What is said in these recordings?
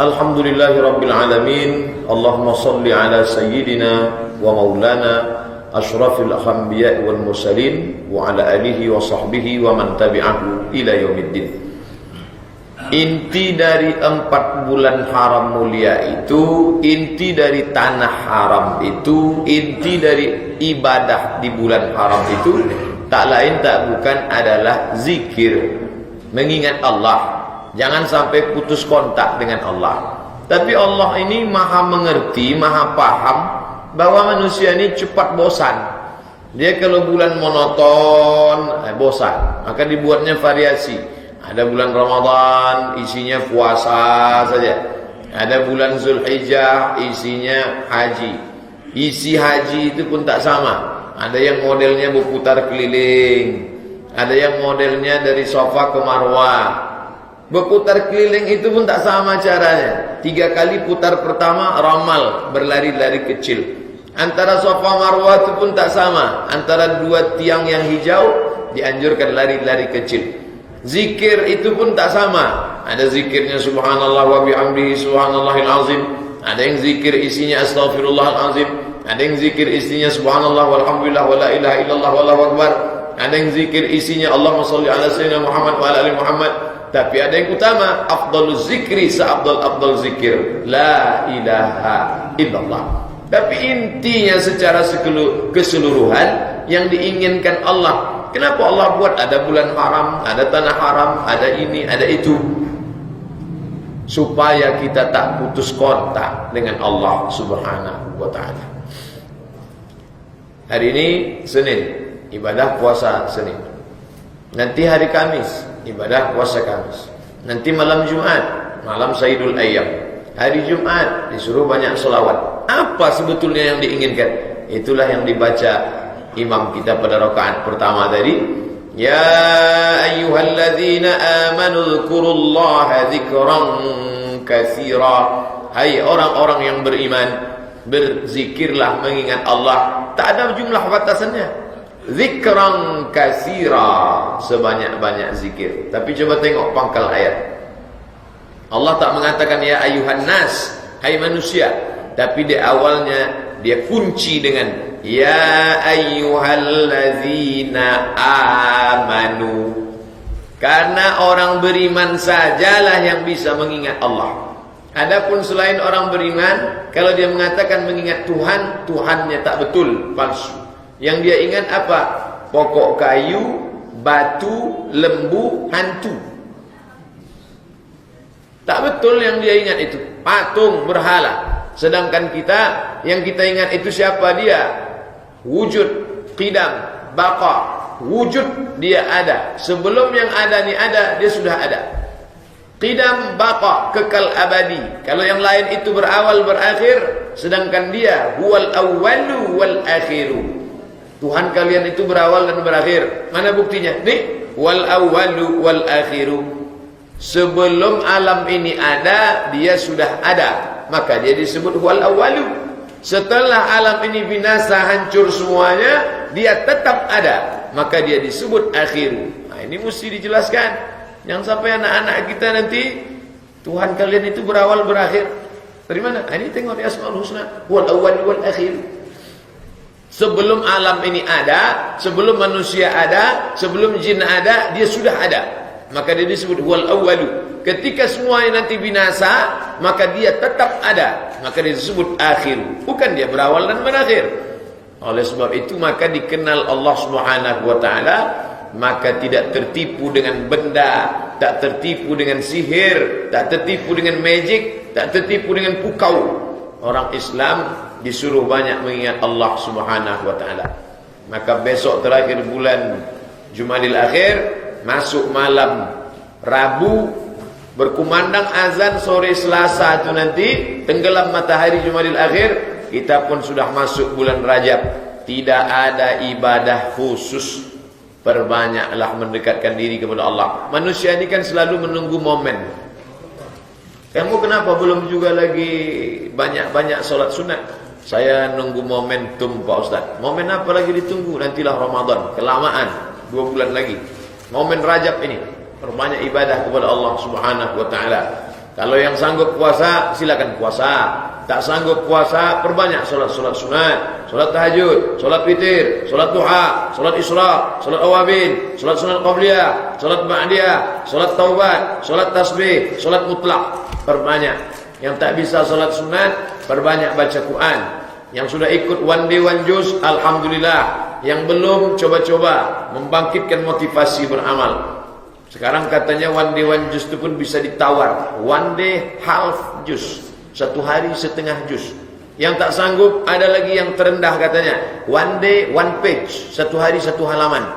Alhamdulillahirabbil alamin. Allahumma shalli ala sayyidina wa maulana asyrafil anbiya'i wal mursalin wa ala alihi wa sahbihi wa man tabi'ahu ila yaumiddin. Inti dari 4 bulan haram mulia itu, inti dari tanah haram itu, inti dari ibadah di bulan haram itu tak lain tak bukan adalah zikir, mengingat Allah. Jangan sampai putus kontak dengan Allah. Tapi Allah ini maha mengerti, maha paham bahwa manusia ini cepat bosan. Dia kalau bulan monoton, bosan. Maka dibuatnya variasi. Ada bulan Ramadan, isinya puasa saja. Ada bulan Zulhijjah, isinya haji. Isi haji itu pun tak sama. Ada yang modelnya berputar keliling. Ada yang modelnya dari Safa ke Marwah. Berputar keliling itu pun tak sama caranya. 3 kali putar pertama ramal, berlari-lari kecil. Antara Safa Marwah itu pun tak sama. Antara 2 tiang yang hijau dianjurkan lari-lari kecil. Zikir itu pun tak sama. Ada zikirnya subhanallah wa bihamdihi subhanallahil azim. Ada yang zikir isinya astaghfirullahal azim. Ada yang zikir isinya subhanallah walhamdulillah wa la ilaha illallah wallahu akbar. Ada yang zikir isinya Allahumma shalli ala sayyidina Muhammad wa ala ali Muhammad. Tapi ada yang utama, afdaluz zikri afdal zikir la ilaha illallah. Tapi intinya secara keseluruhan yang diinginkan Allah. Kenapa Allah buat ada bulan haram, ada tanah haram, ada ini, ada itu? Supaya kita tak putus kontak dengan Allah Subhanahu wa taala. Hari ini Senin, ibadah puasa Senin. Nanti hari Kamis, ibadah puasa Kamis. Nanti malam Jumat, malam Sayyidul Ayyam. Hari Jumat disuruh banyak selawat. Apa sebetulnya yang diinginkan? Itulah yang dibaca imam kita pada rakaat pertama tadi. Ya ayyuhalladzina amanu dzkurullaha dzikran katsira. Hai orang-orang yang beriman, berzikirlah mengingat Allah. Tak ada jumlah batasannya. Zikran kasira, sebanyak-banyak zikir. Tapi coba tengok pangkal ayat. Allah tak mengatakan ya ayuhan nas, hai manusia. Tapi di awalnya dia kunci dengan ya ayyuhallazina amanu. Karena orang beriman sajalah yang bisa mengingat Allah. Adapun selain orang beriman, kalau dia mengatakan mengingat Tuhan, Tuhannya tak betul, palsu. Yang dia ingat apa? Pokok kayu, batu, lembu, hantu. Tak betul yang dia ingat itu. Patung, berhala. Sedangkan kita, yang kita ingat itu siapa dia? Wujud, qidam, baqa. Wujud dia ada. Sebelum yang ada ni ada, dia sudah ada. Qidam, baqa, kekal abadi. Kalau yang lain itu berawal, berakhir. Sedangkan dia, huwal awwalu wal akhiru. Tuhan kalian itu berawal dan berakhir. Mana buktinya? Nih, wal awwalu wal akhiru. Sebelum alam ini ada, dia sudah ada. Maka dia disebut wal awwalu. Setelah alam ini binasa, hancur semuanya, dia tetap ada. Maka dia disebut akhiru. Nah, ini mesti dijelaskan. Jangan sampai anak-anak kita nanti, Tuhan kalian itu berawal berakhir. Dari mana? Nah, ini tengok di Asmaul Husna. Wal awwalu wal akhiru. Sebelum alam ini ada, sebelum manusia ada, sebelum jin ada, dia sudah ada. Maka dia disebut wal awwalu. Ketika semuanya nanti binasa, maka dia tetap ada. Maka dia disebut akhiru. Bukan dia berawal dan berakhir. Oleh sebab itu maka dikenal Allah Subhanahu wa taala, maka tidak tertipu dengan benda, tak tertipu dengan sihir, tak tertipu dengan magic, tak tertipu dengan pukau. Orang Islam disuruh banyak mengingat Allah Subhanahu wa taala. Maka besok terakhir bulan Jumadil Akhir, masuk malam Rabu, berkumandang azan sore Selasa itu nanti, tenggelam matahari Jumadil Akhir, kita pun sudah masuk bulan Rajab. Tidak ada ibadah khusus. Perbanyaklah mendekatkan diri kepada Allah. Manusia ini kan selalu menunggu momen. Kamu kenapa belum juga lagi banyak-banyak solat sunat? Saya nunggu momentum Pak Ustaz. Momen apa lagi ditunggu? Nantilah Ramadan. Kelamaan. 2 bulan lagi. Momen Rajab ini. Perbanyak ibadah kepada Allah Subhanahu wa ta'ala. Kalau yang sanggup puasa, silakan puasa. Tak sanggup puasa, perbanyak solat-solat sunat, solat tahajud, solat witir, solat duha, solat isra, solat awabin, solat sunat qabliyah, solat ba'diyah, solat taubat, solat tasbih, solat mutlak. Perbanyak. Yang tak bisa solat sunat, perbanyak baca Quran. Yang sudah ikut one day one juz, alhamdulillah. Yang belum, coba-coba membangkitkan motivasi beramal. Sekarang katanya one day one juz itu pun bisa ditawar. One day half juz, 1 hari setengah juz. Yang tak sanggup, ada lagi yang terendah katanya, one day one page, 1 hari 1 halaman.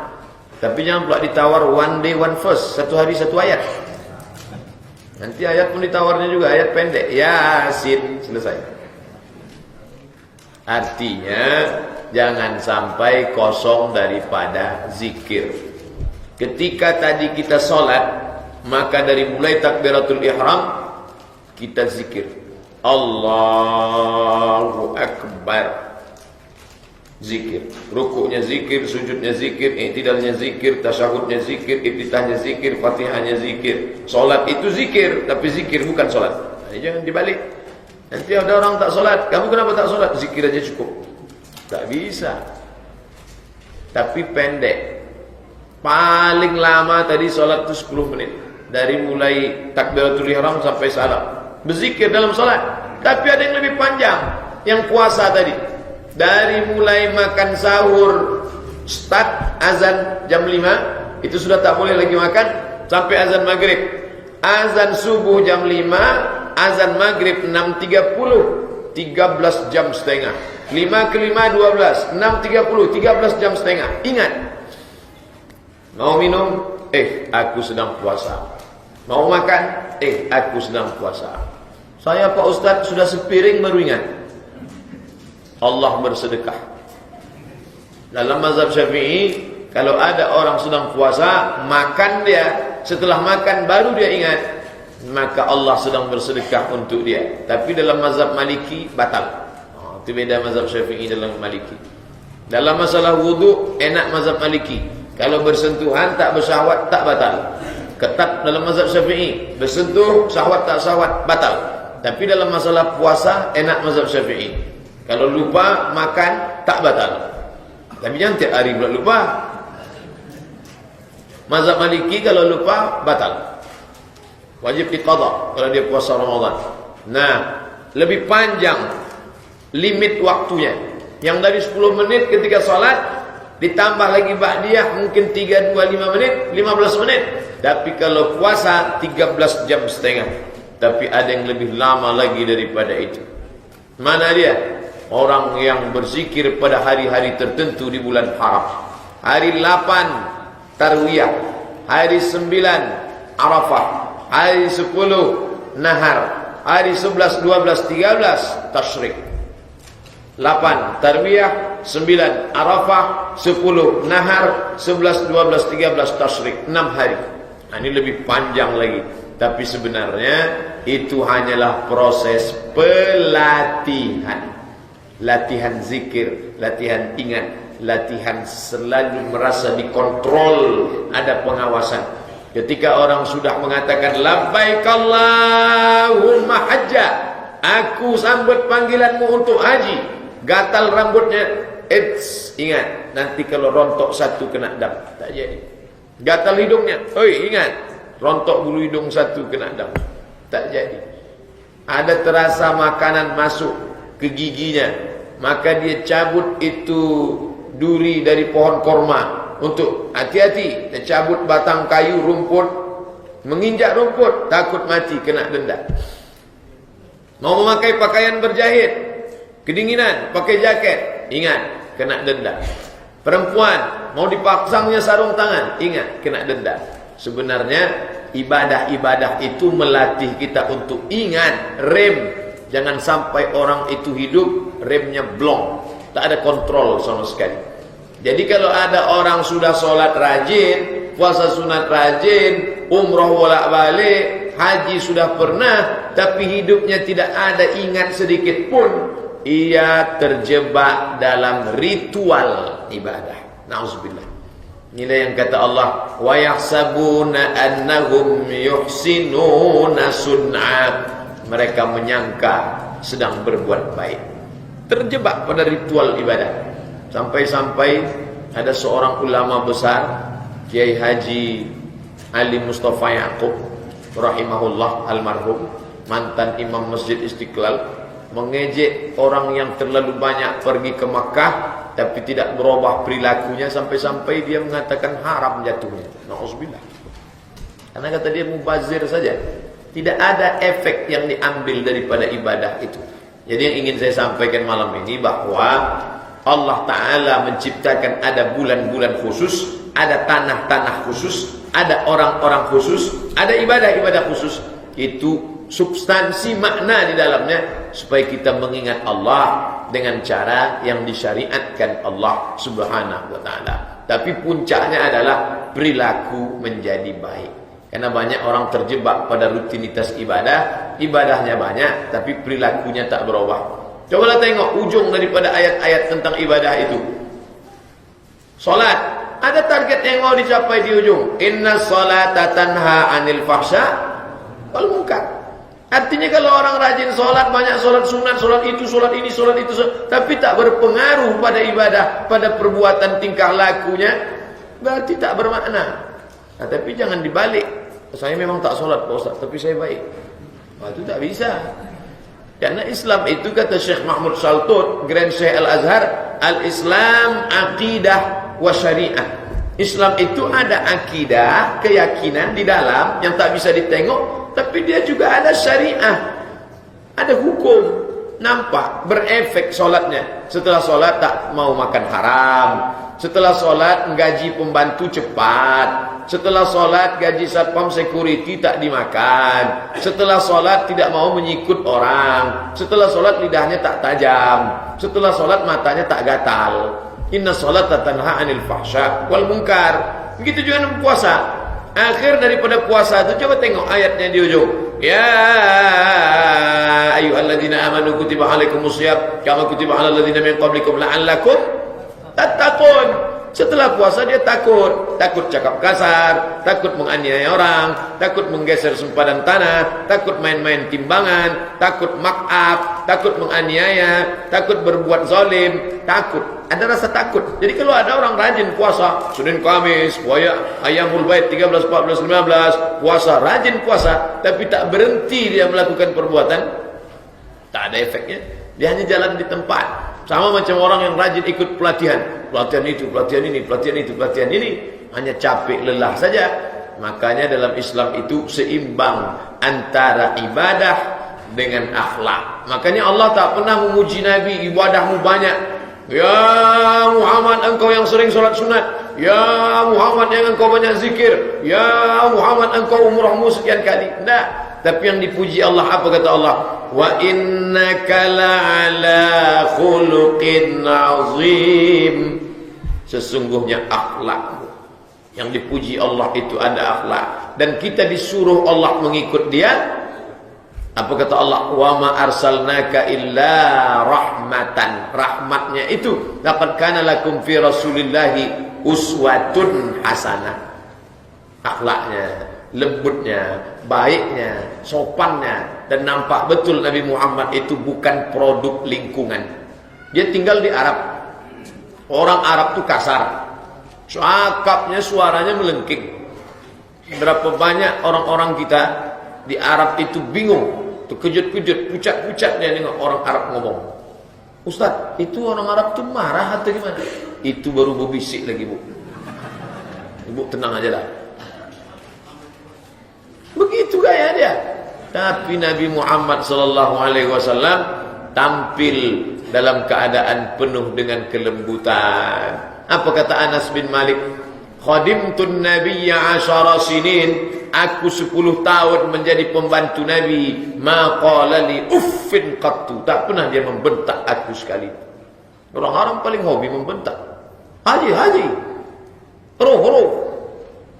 Tapi jangan pula ditawar one day one verse, 1 hari 1 ayat. Nanti ayat pun ditawarnya juga ayat pendek, Yasin, selesai. Artinya jangan sampai kosong daripada zikir. Ketika tadi kita sholat, maka dari mulai takbiratul ihram kita zikir, Allahu Akbar, zikir. Rukuknya zikir, sujudnya zikir, i'tidalnya zikir, tasyahudnya zikir, iftitahnya zikir, fatihahnya zikir. Sholat itu zikir, tapi zikir bukan sholat. Jangan dibalik. Nanti ada orang tak sholat, kamu kenapa tak sholat? Zikir aja cukup. Tak bisa. Tapi pendek. Paling lama tadi sholat itu 10 menit. Dari mulai takbiratul ihram sampai salam. Berzikir dalam sholat. Tapi ada yang lebih panjang. Yang puasa tadi. Dari mulai makan sahur, start azan jam 5. Itu sudah tak boleh lagi makan. Sampai azan maghrib. Azan subuh jam 5. Azan maghrib 6.30. 13 jam setengah. 5 ke 5, 12. 6.30, 13 jam setengah. Ingat. Mau minum? Aku sedang puasa. Mau makan? Aku sedang puasa. Saya Pak Ustadz sudah sepiring baru ingat. Allah bersedekah. Dalam mazhab Syafi'i, kalau ada orang sedang puasa, makan dia, setelah makan baru dia ingat, maka Allah sedang bersedekah untuk dia. Tapi dalam mazhab Maliki batal. Itu beda mazhab Syafi'i dalam Maliki. Dalam masalah wudu, enak mazhab Maliki. Kalau bersentuhan tak bersyahwat tak batal. Ketat dalam mazhab Syafi'i. Bersentuh syahwat tak syahwat batal. Tapi dalam masalah puasa enak mazhab Syafi'i. Kalau lupa makan tak batal. Tapi jangan tiap hari pula lupa. Mazhab Maliki kalau lupa batal. Wajib diqadha kalau dia puasa Ramadan. Nah, lebih panjang limit waktunya. Yang dari 10 menit ketika salat ditambah lagi ba'diyah mungkin 3-2-5 menit, 15 menit. Tapi kalau puasa 13 jam setengah. Tapi ada yang lebih lama lagi daripada itu. Mana dia? Orang yang berzikir pada hari-hari tertentu di bulan haram. Hari 8 Tarwiyah, hari 9 Arafah, hari 10 Nahar, hari 11, 12, 13 Tasyrik. 8 Tarwiyah, 9 Arafah, 10 Nahar, 11, 12, 13 Tasyrik. 6 hari. Nah, ini lebih panjang lagi. Tapi sebenarnya itu hanyalah proses pelatihan. Latihan zikir, latihan ingat, latihan selalu merasa dikontrol, ada pengawasan. Ketika orang sudah mengatakan labbaik Allahumma hajja, aku sambut panggilanmu untuk haji, gatal rambutnya, ingat, nanti kalau rontok satu kena dam, tak jadi. Gatal hidungnya, ingat, rontok bulu hidung satu kena dam, tak jadi. Ada terasa makanan masuk ke giginya, maka dia cabut itu duri dari pohon korma. Untuk hati-hati, dia cabut batang kayu, rumput, menginjak rumput, takut mati, kena denda. Mau memakai pakaian berjahit, kedinginan, pakai jaket, ingat, kena denda. Perempuan mau dipasangnya sarung tangan, ingat, kena denda. Sebenarnya ibadah-ibadah itu melatih kita untuk ingat rem. Jangan sampai orang itu hidup remnya blong, tak ada kontrol sama sekali. Jadi kalau ada orang sudah sholat rajin, puasa sunat rajin, umroh bolak-balik, haji sudah pernah, tapi hidupnya tidak ada ingat sedikit pun, ia terjebak dalam ritual ibadah. Nauzubillah. Inilah yang kata Allah, wa yahsabuna annahum yuhsinuna sun'a. Mereka menyangka sedang berbuat baik. Terjebak pada ritual ibadah. Sampai-sampai ada seorang ulama besar, Kiai Haji Ali Mustafa Yaqub rahimahullah almarhum, mantan imam Masjid Istiqlal, mengejek orang yang terlalu banyak pergi ke Makkah tapi tidak berubah perilakunya, sampai-sampai dia mengatakan haram jatuhnya. Nauzubillah. Karena kata dia mubazir saja. Tidak ada efek yang diambil daripada ibadah itu. Jadi yang ingin saya sampaikan malam ini bahwa Allah Ta'ala menciptakan ada bulan-bulan khusus, ada tanah-tanah khusus, ada orang-orang khusus, ada ibadah-ibadah khusus. Itu substansi makna di dalamnya supaya kita mengingat Allah dengan cara yang disyariatkan Allah Subhanahu wa Ta'ala. Tapi puncaknya adalah perilaku menjadi baik. Karena banyak orang terjebak pada rutinitas ibadah, ibadahnya banyak tapi perilakunya tak berubah. Cobalah tengok ujung daripada ayat-ayat tentang ibadah itu. Salat, ada target yang mau dicapai di ujung. Inna salata tanha 'anil fahsya wal munkar. Artinya kalau orang rajin sholat, banyak sholat sunat, sholat itu, sholat ini, sholat itu, tapi tak berpengaruh pada ibadah, pada perbuatan tingkah lakunya, berarti tak bermakna. Nah, tapi jangan dibalik. Saya memang tak sholat Pak Ustaz, tapi saya baik. Wah, itu tak bisa. Karena Islam itu kata Syekh Mahmud Shaltut, Grand Syekh Al-Azhar, Al-Islam aqidah wa syariah. Islam itu ada akidah, keyakinan di dalam yang tak bisa ditengok, tapi dia juga ada syariah, ada hukum. Nampak berefek solatnya. Setelah solat tak mau makan haram. Setelah solat gaji pembantu cepat. Setelah solat gaji satpam security tak dimakan. Setelah solat tidak mau menyikut orang. Setelah solat lidahnya tak tajam. Setelah solat matanya tak gatal. Inna salata tanha 'anil fahsya wal munkar. Begitu juga dengan puasa. Akhir daripada puasa itu coba tengok ayatnya di ujung. Ya ayyuhalladzina amanu kutiba alaikumusiyam kama kutiba alal ladzina min qablikum la'allakum tattaqun. Setelah puasa dia takut cakap kasar, takut menganiaya orang, takut menggeser sempadan tanah, takut main-main timbangan, takut mak'ab, takut menganiaya, takut berbuat zalim, takut. Ada rasa takut. Jadi kalau ada orang rajin puasa, Senin Kamis, puasa Ayyamul Bait 13, 14, 15, puasa, rajin puasa, tapi tak berhenti dia melakukan perbuatan, tak ada efeknya. Dia hanya jalan di tempat. Sama macam orang yang rajin ikut pelatihan. Pelatihan itu, pelatihan ini, pelatihan itu, pelatihan ini. Hanya capek, lelah saja. Makanya dalam Islam itu seimbang antara ibadah dengan akhlak. Makanya Allah tak pernah memuji Nabi, ibadahmu banyak. Ya Muhammad, engkau yang sering sholat sunat. Ya Muhammad, yang engkau banyak zikir. Ya Muhammad, engkau umrahmu sekian kali. Tidak. Tapi yang dipuji Allah apa kata Allah? Wa innaka la'ala khuluqin azim. Sesungguhnya akhlakmu. Yang dipuji Allah itu ada akhlak. Dan kita disuruh Allah mengikut dia. Apa kata Allah? Wa ma arsalnaka illa rahmatan. Rahmatnya itu laqad kana lakum fi rasulillahi uswatun hasanah. Akhlaknya, lembutnya, baiknya, sopannya, dan nampak betul Nabi Muhammad itu bukan produk lingkungan. Dia tinggal di Arab. Orang Arab itu kasar. Cakapnya, suaranya melengking. Berapa banyak orang-orang kita di Arab itu bingung, terkejut-kejut, pucat-pucat dia dengar orang Arab ngomong. Ustaz, itu orang Arab tuh marah atau gimana? Itu baru berbisik lagi, Bu. Ibu tenang aja lah. Begitu gaya dia. Tapi Nabi Muhammad SAW tampil dalam keadaan penuh dengan kelembutan. Apa kata Anas bin Malik? Khadimtun nabiyya 10 sinin. Aku 10 tahun menjadi pembantu Nabi. Ma qala li uffin qattu. Tak pernah dia membentak aku sekali. Orang-orang paling hobi membentak. Haji, haji. Roh.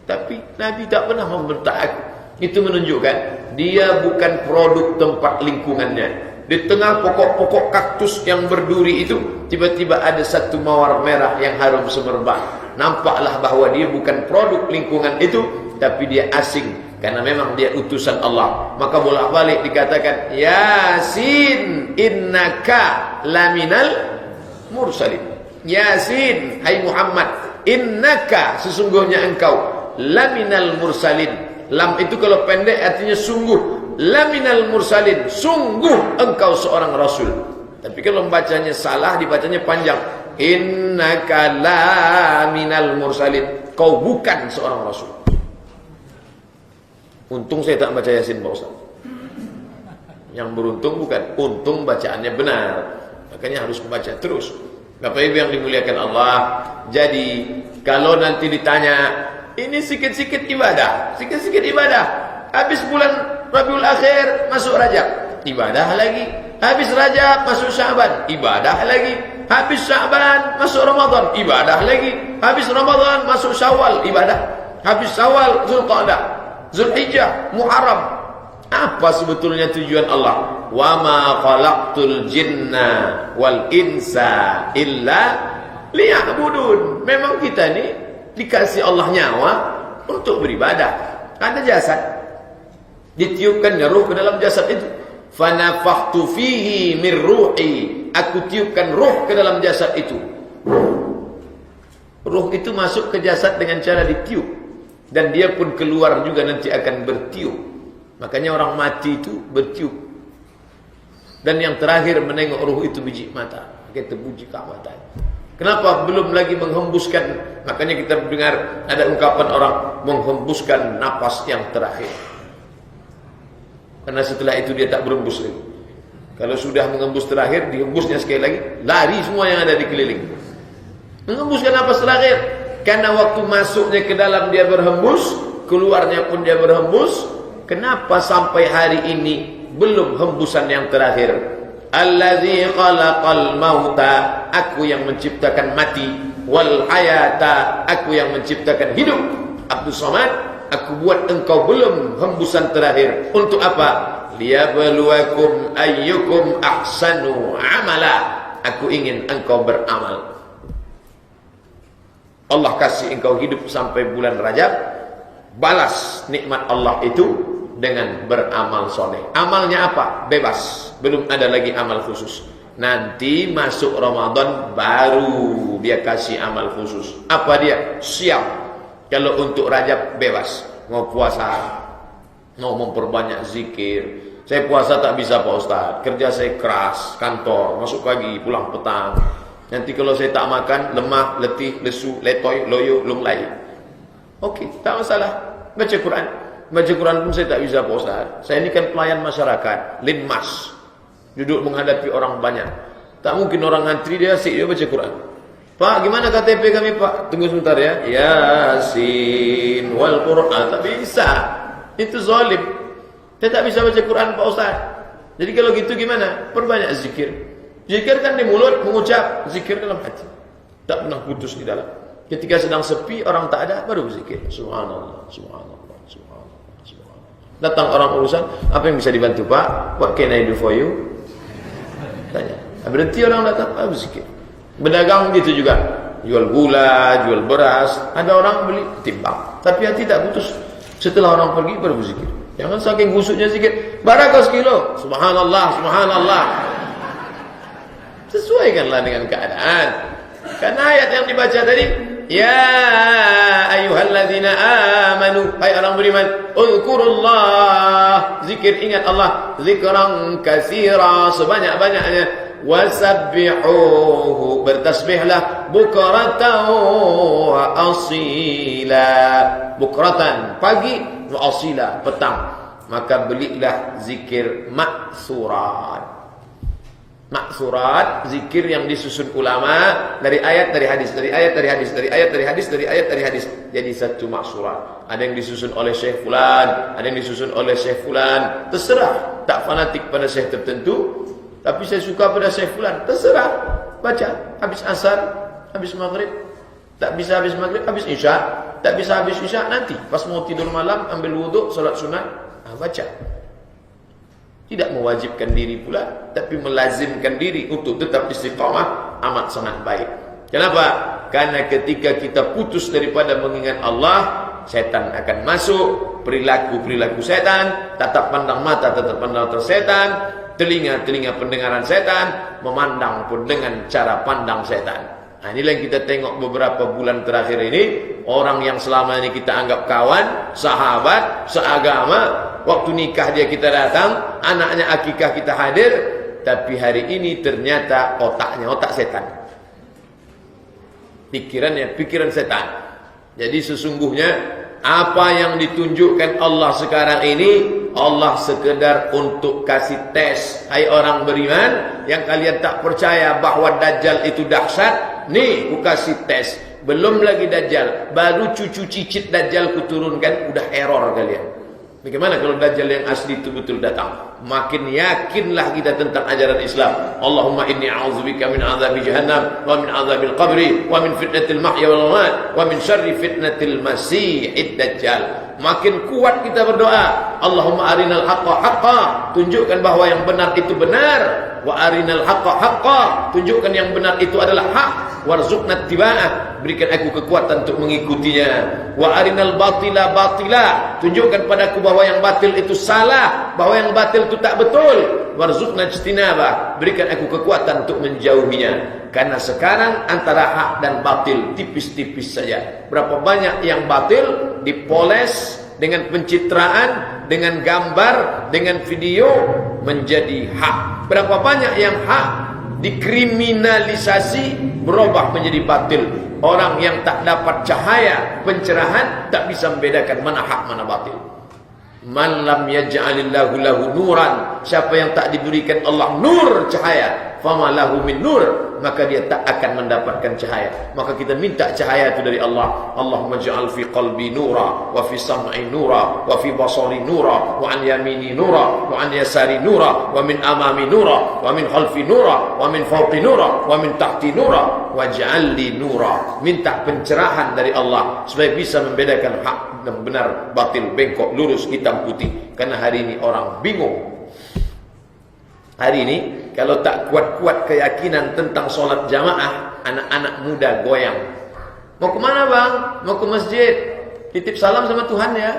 Tapi Nabi tak pernah membentak aku. Itu menunjukkan dia bukan produk tempat lingkungannya. Di tengah pokok-pokok kaktus yang berduri itu, tiba-tiba ada satu mawar merah yang harum semerbak. nampaklah bahwa dia bukan produk lingkungan itu, tapi dia asing karena memang dia utusan Allah. Maka bolak-balik dikatakan, Yasin innaka laminal mursalin. Yasin, hai Muhammad, innaka, sesungguhnya engkau, laminal mursalin. Lam itu kalau pendek artinya sungguh. Laminal mursalin, sungguh engkau seorang rasul. Tapi kalau membacanya salah, dibacanya panjang. Innaka laminal mursalin, kau bukan seorang rasul. Untung saya tak baca Yasin, Pak Ustaz. Yang beruntung bukan, untung bacaannya benar. Makanya harus membaca terus. Bapak Ibu yang dimuliakan Allah. Jadi kalau nanti ditanya, ini sikit-sikit ibadah, sikit-sikit ibadah. Habis bulan Rabiul Akhir masuk Rajab, ibadah lagi. Habis Rajab masuk Sya'ban, ibadah lagi. Habis Sya'ban masuk Ramadan, ibadah lagi. Habis Ramadan masuk Syawal, ibadah. Habis Syawal Zulqa'dah, Zulhijjah, Muharram. Apa sebetulnya tujuan Allah? Wa ma khalaqtul jinna wal insa illa liya'budun. Memang kita ni dikasih Allah nyawa untuk beribadah. Ada jasad, ditiupkannya ruh ke dalam jasad itu. Fanafakhtu fihi min ruhi, aku tiupkan ruh ke dalam jasad itu. Ruh itu masuk ke jasad dengan cara ditiup, dan dia pun keluar juga nanti akan bertiup. Makanya orang mati itu bertiup. Dan yang terakhir menengok ruh itu biji mata, kita puji mata. Kenapa belum lagi menghembuskan? Makanya kita dengar ada ungkapan orang menghembuskan napas yang terakhir. Karena setelah itu dia tak berembus lagi. Kalau sudah menghembus terakhir, dihembusnya sekali lagi, lari semua yang ada di keliling. Menghembuskan napas terakhir. Karena waktu masuknya ke dalam dia berhembus, keluarnya pun dia berhembus. Kenapa sampai hari ini belum hembusan yang terakhir? Allazi khalaqal mauta, aku yang menciptakan mati, wal hayata, aku yang menciptakan hidup. Abdus Samad, aku buat engkau belum hembusan terakhir. Untuk apa? Liyabluwakum ayyukum ahsanu amala. Aku ingin engkau beramal. Allah kasih engkau hidup sampai bulan Rajab, balas nikmat Allah itu dengan beramal soleh. Amalnya apa? Bebas. Belum ada lagi amal khusus. Nanti masuk Ramadan baru dia kasih amal khusus. Apa dia? Siap. Kalau untuk Rajab bebas. Mau puasa, mau memperbanyak zikir. Saya puasa tak bisa Pak Ustaz. Kerja saya keras, kantor, masuk pagi, pulang petang. Nanti kalau saya tak makan, lemah, letih, lesu, letoy, loyo, lunglai. Okey, tak masalah. Baca Quran. Baca Quran pun saya tak bisa Pak Ustaz. Saya ini kan pelayan masyarakat, linmas. Duduk menghadapi orang banyak. Tak mungkin orang ngantri dia asyik dia baca Quran. Pak, gimana KTP kami Pak? Tunggu sebentar ya. Yasin wal Quran. Tak bisa. Itu zalim. Saya tak bisa baca Quran Pak Ustaz. Jadi kalau gitu gimana? Perbanyak zikir. Zikir kan di mulut, mengucap. Zikir dalam hati. Tak pernah putus di dalam. Ketika sedang sepi, orang tak ada, baru berzikir. Subhanallah, subhanallah, subhanallah, subhanallah. Datang orang urusan, apa yang bisa dibantu Pak? What can I do for you? Tanya. Berhenti orang datang, berzikir. Berdagang gitu juga. Jual gula, jual beras. Ada orang beli, timbang. Tapi hati tak putus. Setelah orang pergi, baru berzikir. Jangan saking gusuknya zikir. Barakah sekilo. Subhanallah, subhanallah. Sesuaikanlah dengan keadaan. Karena ayat yang dibaca tadi, ya ayyuhalladzina amanu, hai orang beriman, uzkurullah, zikir, ingat Allah, zikran katsira, sebanyak-banyaknya, wasabbihuhu, bertasbihlah, bukratan wa asila, bukratan pagi, wa asila petang. Maka belilah zikir maksurat. Maksurat, zikir yang disusun ulama dari ayat, dari hadis, dari ayat, dari hadis, dari ayat, dari hadis, dari ayat, dari hadis. Jadi satu maksurat. Ada yang disusun oleh Syekh Fulan, ada yang disusun oleh Syekh Fulan. Terserah, tak fanatik pada Syekh tertentu, tapi saya suka pada Syekh Fulan. Terserah, baca. Habis asar, habis maghrib. Tak bisa habis maghrib, habis isya. Tak bisa habis isya, nanti pas mau tidur malam, ambil wuduk, salat sunat, baca. Tidak mewajibkan diri pula, tapi melazimkan diri untuk tetap istiqamah, amat sangat baik. Kenapa? Karena ketika kita putus daripada mengingat Allah, setan akan masuk. Perilaku-perilaku setan, tatap pandang mata, tatap pandang mata setan, telinga-telinga pendengaran setan, memandang pun dengan cara pandang setan. Nah, inilah yang kita tengok beberapa bulan terakhir ini. Orang yang selama ini kita anggap kawan, sahabat, seagama, waktu nikah dia kita datang, anaknya akikah kita hadir, tapi hari ini ternyata otaknya otak setan, pikirannya pikiran setan. Jadi sesungguhnya apa yang ditunjukkan Allah sekarang ini, Allah sekedar untuk kasih tes. Hai orang beriman yang kalian tak percaya bahwa Dajjal itu dahsyat, nih ku kasih tes. Belum lagi Dajjal, baru cucu cicit Dajjal kuturunkan, udah error kalian. Bagaimana kalau Dajjal yang asli itu betul datang? Makin yakinlah kita tentang ajaran Islam. Allahumma inni a'udzubika min azabi jahannam, wa min azabil qabri, wa min fitnatil mahya wal mamat, wa min syarri fitnatil masiihid dajjal. Makin kuat kita berdoa, Allahumma arinal haqqa haqqa, tunjukkan bahwa yang benar itu benar, wa arinal haqqa haqqa, tunjukkan yang benar itu adalah hak, warzuqna ittiba'ah, berikan aku kekuatan untuk mengikutinya, wa arinal batila batila, tunjukkan padaku bahwa yang batil itu salah, bahwa yang batil itu tak betul, warzuqna ijtinabah, berikan aku kekuatan untuk menjauhinya. Karena sekarang antara hak dan batil tipis-tipis saja. Berapa banyak yang batil dipoles dengan pencitraan, dengan gambar, dengan video menjadi hak. Berapa banyak yang hak dikriminalisasi berubah menjadi batil. Orang yang tak dapat cahaya pencerahan tak bisa membedakan mana hak mana batil. Man lam yaj'alillahu lahu nuran, siapa yang tak diberikan Allah nur cahaya, fama lahu min nur, maka dia tak akan mendapatkan cahaya. Maka kita minta cahaya itu dari Allah. Allahumma ja'al fi qalbi nura, wa fi sam'i nura, wa fi basari nura, wa an yamini nura, wa an yasari nura, wa min amami nura, wa min khalfi nura, wa min fawqi nura, wa min tahti nura, waj'al li nura. Minta pencerahan dari Allah supaya bisa membedakan hak dan benar, batil, bengkok, lurus, hitam, putih. Karena hari ini orang bingung. Hari ini kalau tak kuat-kuat keyakinan tentang solat jamaah, anak-anak muda goyang. Mau kemana bang? Mau ke masjid. Titip salam sama Tuhan ya.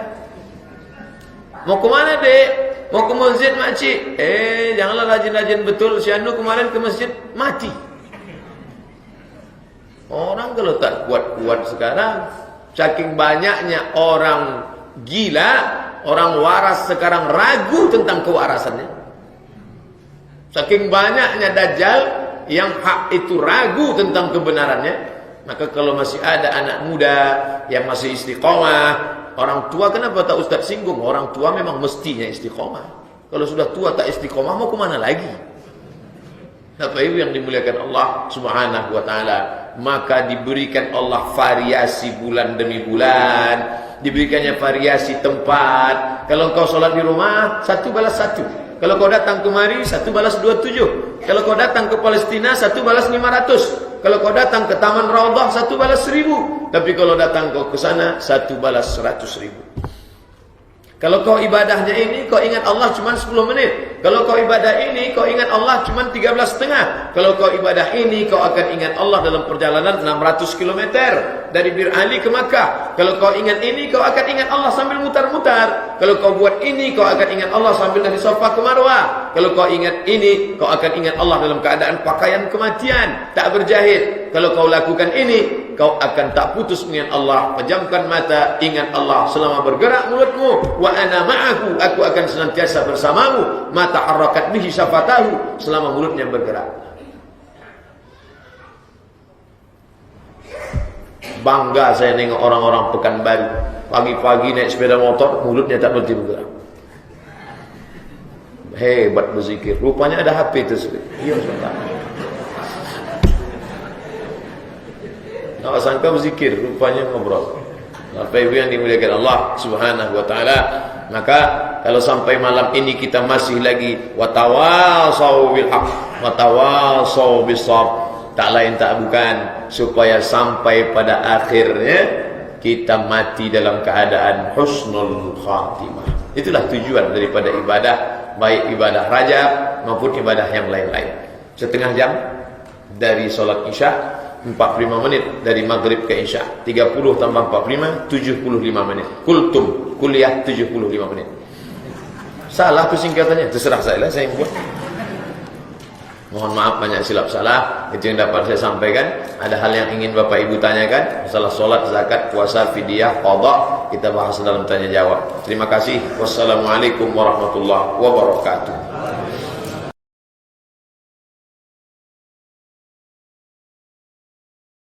Mau kemana dek? Mau ke masjid makcik. Janganlah rajin-rajin betul. Si Anu kemarin ke masjid mati. Orang kalau tak kuat-kuat sekarang, saking banyaknya orang gila, orang waras sekarang ragu tentang kewarasannya. Saking banyaknya Dajjal yang hak itu ragu tentang kebenarannya. Maka kalau masih ada anak muda yang masih istiqomah, orang tua kenapa tak Ustaz singgung? Orang tua memang mestinya istiqomah. Kalau sudah tua tak istiqomah mau kemana lagi? Bapak Ibu yang dimuliakan Allah Subhanahu wa taala, maka diberikan Allah variasi bulan demi bulan, diberikannya variasi tempat. Kalau kau sholat di rumah, 1 balas 1. Kalau kau datang kemari, 1 balas 27. Kalau kau datang ke Palestina, 1 balas 500. Kalau kau datang ke Taman Raudhah, 1 balas 1000. Tapi kalau datang kau ke sana, 1 balas 100.000. Kalau kau ibadahnya ini, kau ingat Allah cuma 10 menit. Kalau kau ibadah ini, kau ingat Allah cuma 13,5. Kalau kau ibadah ini, kau akan ingat Allah dalam perjalanan 600 km dari Bir Ali ke Makkah. Kalau kau ingat ini, kau akan ingat Allah sambil mutar-mutar. Kalau kau buat ini, kau akan ingat Allah sambil dari Safa ke Marwah. Kalau kau ingat ini, kau akan ingat Allah dalam keadaan pakaian kematian, tak berjahit. Kalau kau lakukan ini, kau akan tak putus mengingat Allah. Pejamkan mata, ingat Allah selama bergerak mulutmu. Wa ana ma'ahu, aku akan senantiasa bersamamu. Mata harakat bihi syafatahu, selama mulutnya bergerak. Bangga saya nengok orang-orang Pekanbaru, pagi-pagi naik sepeda motor, mulutnya tak berhenti bergerak. Hebat berzikir. Rupanya ada HP itu sekali. Iya, sebentar. Tak sangka berzikir, rupanya ngobrol. Bapak Ibu yang dimuliakan Allah Subhanahu wa taala, maka kalau sampai malam ini kita masih lagi watawasau bil haq, watawasau bis sabr, tak lain tak bukan supaya sampai pada akhirnya kita mati dalam keadaan husnul khatimah. Itulah tujuan daripada ibadah, baik ibadah Rajab maupun ibadah yang lain-lain. Setengah jam dari solat Isya 45 menit dari maghrib ke isya. 30 tambah 45 75 menit. Kultum, kuliah 75 menit. Salah tuh singkatannya, terserah saya lah, saya yang buat. Mohon maaf banyak silap salah. Itu yang dapat saya sampaikan. Ada hal yang ingin Bapak Ibu tanyakan, masalah solat, zakat, puasa, fidyah, qada, kita bahas dalam tanya jawab. Terima kasih. Wassalamualaikum warahmatullahi wabarakatuh.